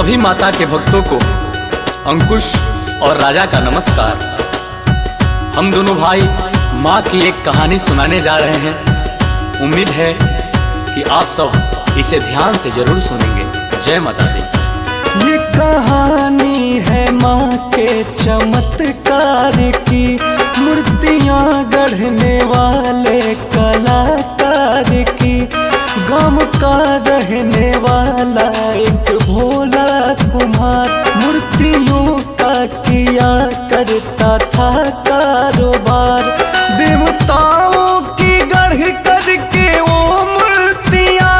सभी माता के भक्तों को अंकुश और राजा का नमस्कार। हम दोनों भाई माँ की एक कहानी सुनाने जा रहे हैं। उम्मीद है कि आप सब इसे ध्यान से जरूर सुनेंगे। जय माता दी। ये कहानी है माँ के चमत्कार की, मूर्तियाँ गढ़ने वाले कलाकार की। गाँव का रहने वाला एक भोला कुम्हार, मूर्तियों का किया करता था कारोबार। देवताओं की गढ़ करके वो मूर्तियाँ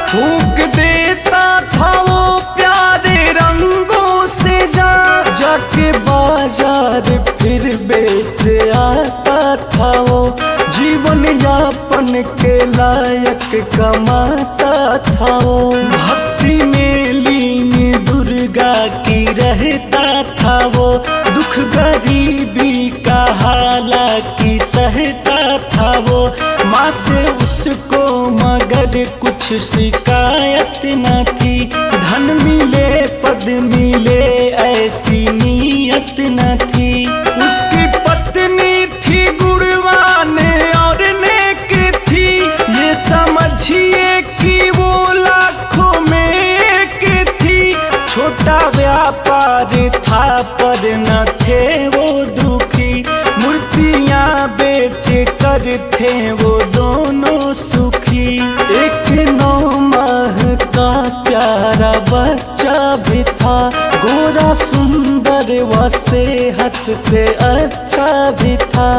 फूंक देता था वो प्यारे रंगों से। जाके बाजार फिर बेच आता था वो, जीवन यापन के लायक कमाता था वो। भक्ति में लीन दुर्गा की रहता था वो, दुख गरीबी का हालांकि सहता था वो। माँ से उसको मगर कुछ शिकायत न थी, धन मिले पद मिले ऐसी नीयत न थी। उसकी पत्नी थी गुणवान और नेक थी, ये समझिए कि वो लाखों में एक थी। छोटा व्यापार था पर न थे वो दुखी, मूर्तियाँ बेच कर थे वो दोनों सुखी। एक 9 माह का प्यारा बच्चा भी था, गोरा सुंदर व सेहत से अच्छा भी था।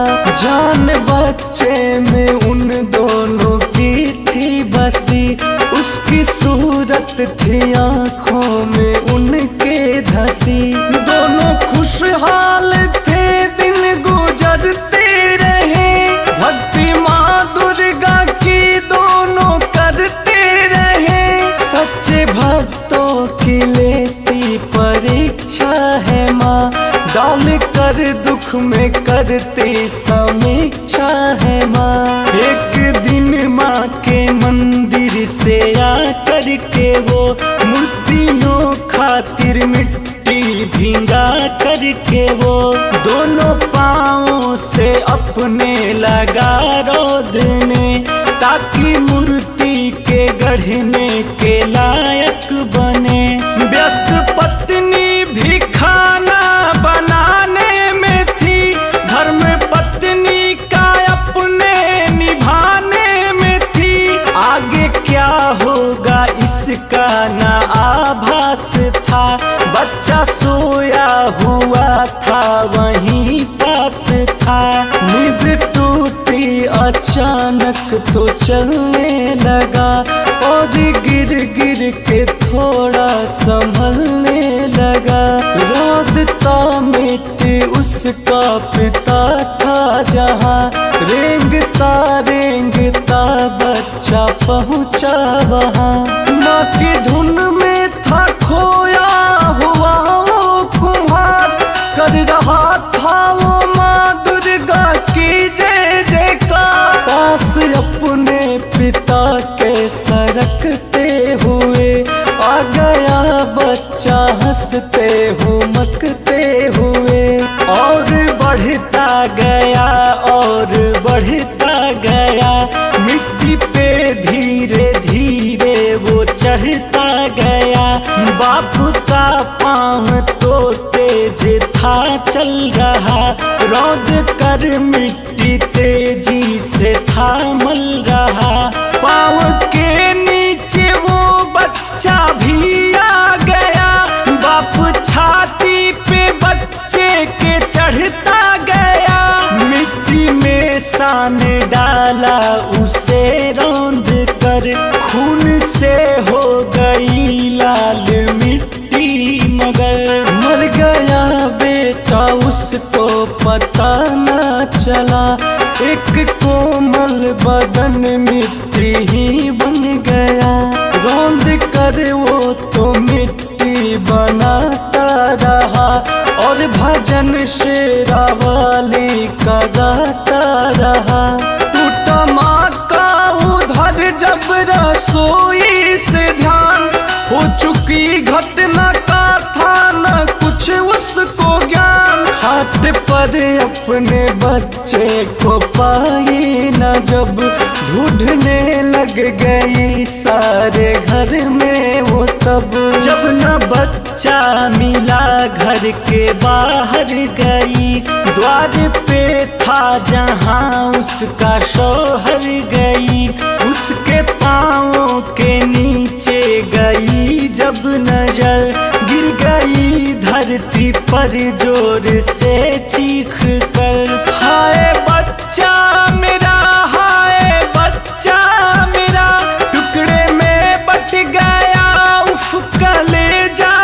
जान बच्चे में उन दोनों की थी बसी, उसकी सूरत थी आँखों में उनके धसी। दोनों खुशहाल थे दिन गुजरते रहे, भक्ति माँ दुर्गा की दोनों करते रहे। सच्चे भक्तों की लेती परीक्षा है माँ, डाल कर दुख में करती समीक्षा है माँ। एक दिन माँ के मंदिर से आकर के वो मूर्तियों खातिर मिट्टी भिंगा करके वो दोनों पाँवों से अपने लगा रोदने, ताकि मूर्ति के गढ़ने के लायक बने। व्यस्त पत्नी भी खाना बनाने में थी, धर्म पत्नी का अपने निभाने में थी। आगे क्या होगा इसका ना आभास था, बच्चा सोया हुआ था वहीं पास था। नींद टूटी अचानक तो चलने लगा, और गिर गिर के थोड़ा संभलने लगा। रोदता मिट्टी उसका पिता था जहाँ, रेंगता रेंगता बच्चा पहुँचा वहाँ। माँ की धुन में था खोया हुआ वो कुम्हार, कर रहा था वो माँ दुर्गा की जय जयकार। पास अपने पिता के सरकते हुए आ गया बच्चा हंसते हुमकते हुए। और बढ़ता गया और बढ़ता गया, मिट्टी पे धीरे धीरे वो चढ़ता गया। बाप का पाँव तो तेज था चल रहा, रौद कर मिट्टी तेजी से था मल रहा। पाँव के नीचे वो बच्चा भी आ गया, बाप छाती पे बच्चे के चढ़ता गया। मिट्टी में सान डाला उसे रौंद कर, खून से हो गई लाल मिट्टी मगर। मर गया बेटा उसको पता न चला, एक कोमल बदन मिट्टी ही बन गया। रौंद कर वो तो मिट्टी बनाता रहा, और भजन शेरावाली का गाता रहा। टूटा माँ का उधर जब रसोई से ध्यान, हो चुकी घटना का घाट पर अपने बच्चे को पाई न जब, ढूंढने लग गई सारे घर में वो तब। जब न बच्चा मिला घर के बाहर गई, द्वार पे था जहाँ उसका शौहर गई। उसके पाँवों के नीचे गई जब नजर, गिर गई धरती पर जोर से चीख कर। हाय बच्चा मेरा, हाय बच्चा मेरा, टुकड़े में बट गया उफ कलेजा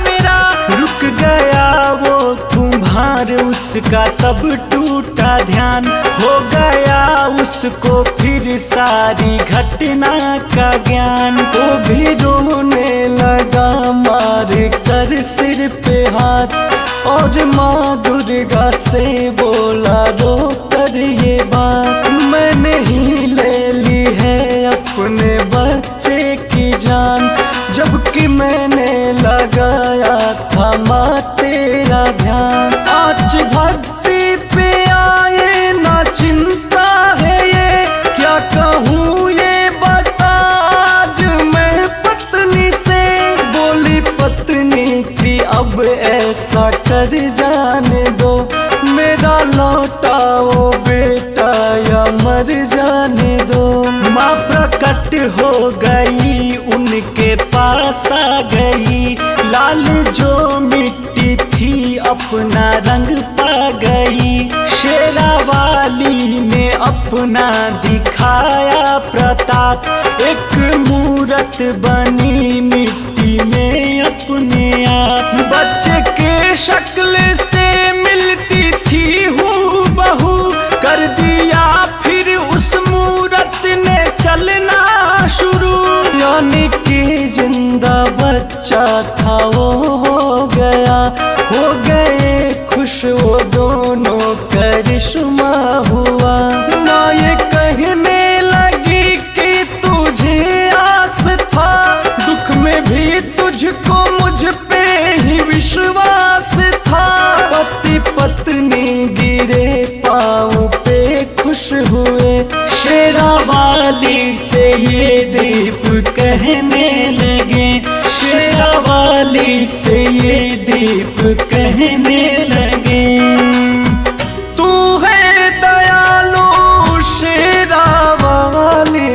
मेरा। रुक गया वो कुम्हार उसका तब टूटा ध्यान, हो गया उसको फिर सारी घटना का ज्ञान। वो भी रोने लगा मार कर सिर पे हाथ, और माँ दुर्गा से बोला रो कर ये बात। मैंने ही ले ली है अपने बच्चे की जान, जबकि मैंने लगाया था माँ तेरा ध्यान। आज भक्ति पे आए ना चिंता है ये, क्या कहूँ ये बता आज मैं पत्नी से। बोली पत्नी की अब ऐसा कर जाने दो, मेरा लौटाओ बेटा या मर जाने दो। माँ प्रकट हो गई उनके पास आ गई, लाल जो मिट्टी थी अपना रंग पा गई। शेरावाली ने अपना दिखाया प्रताप, एक मूरत बनी मिट्टी में अपने आप। बच्चे के शक्ल से मिलती थी हूबहू, कर दिया फिर उस मूरत ने चलना शुरू। यानी कि जिंदा बच्चा था वो हो गया, हो गए खुश वो दोनों करिश्मा हुआ। माँ ये कहने लगी कि तुझे आस था, दुख में भी तुझको मुझ पे ही विश्वास था। पति पत्नी गिरे पाँव पे खुश हुए, शेरावाली से ये दीप कहने लगे। शेरावाली से ये दीप कहने लगे। तू है दयालु शेरावाली,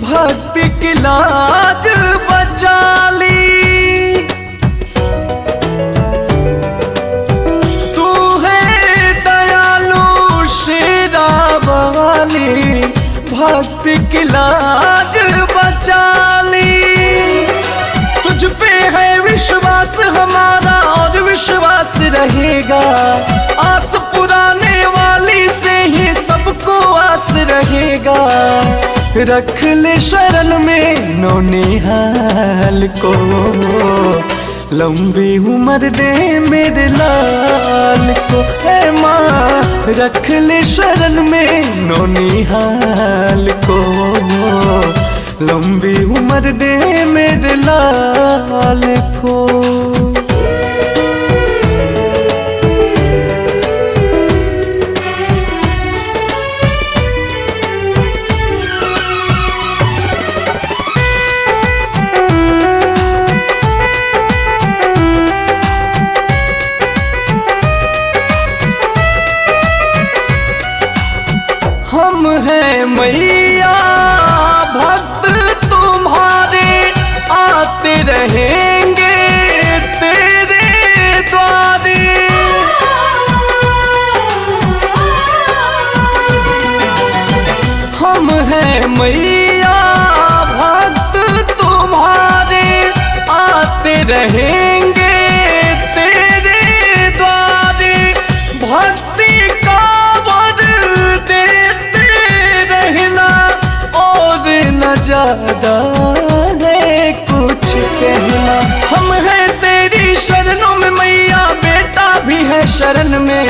भक्ति की लाज बचा ली। तू है दयालु शेरावाली, भक्ति की लाज बचा ली। तुझ पे है विश्वास हमारा और विश्वास रहेगा, आस पुराने वाली से ही सबको आस रहेगा। रख ले शरण में नौनिहाल को, लंबी उम्र दे मेरे लाल को। है माँ रख ले शरण में नौनिहाल को, लंबी उम्र दे मेरे लाल को। हम हैं मैया भक्त तुम्हारे, आते रहेंगे तेरे द्वारे। हम हैं मैया भक्त तुम्हारे, आते रहेंगे तेरे द्वारे। भक्ति का वर देते रहना, और न ज्यादा है कुछ कहना। हम हैं तेरी शरणों में मैया, बेटा भी है शरण में।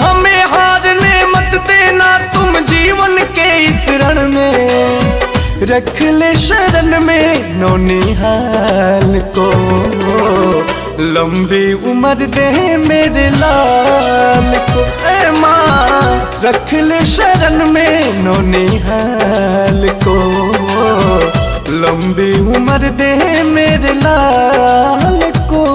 हमें हारने मत देना तुम जीवन के इस रण में। रख ले शरण में नौनिहाल को, लंबी उम्र दे मेरे लाल को, ए माँ रख ले शरण में नौनिहाल को। लंबी उम्र दे मेरे लाल को।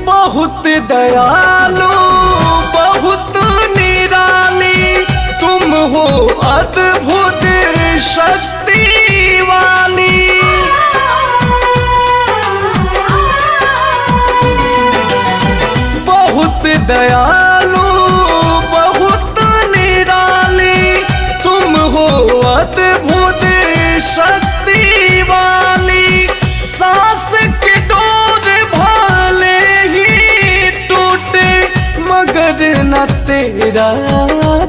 बहुत दयालु बहुत निराली तुम हो, अद्भुत शक्ति वाली। बहुत दयालु बहुत निराली तुम हो, अद्भुत शक्ति वाली। सांस के डोर भाले ही टूटे मगर न तेरा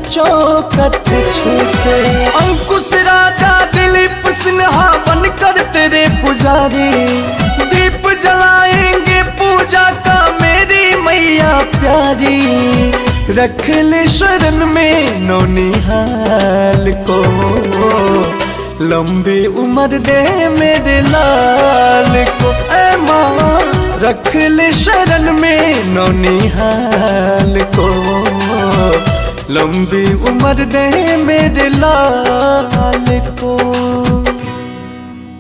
चौखट छूटे। अंकुश राजा दिलीप सिन्हा बनकर तेरे पुजारी, दीप जलाएंगे पूजा का मेरी मैया प्यारी। रख ले शरण में नौनिहाल को, लंबी उम्र दे मेरे लाल को, ऐ माँ रख ले शरण में नौनिहाल को। लंबी उम्र दे मेरे लाल को।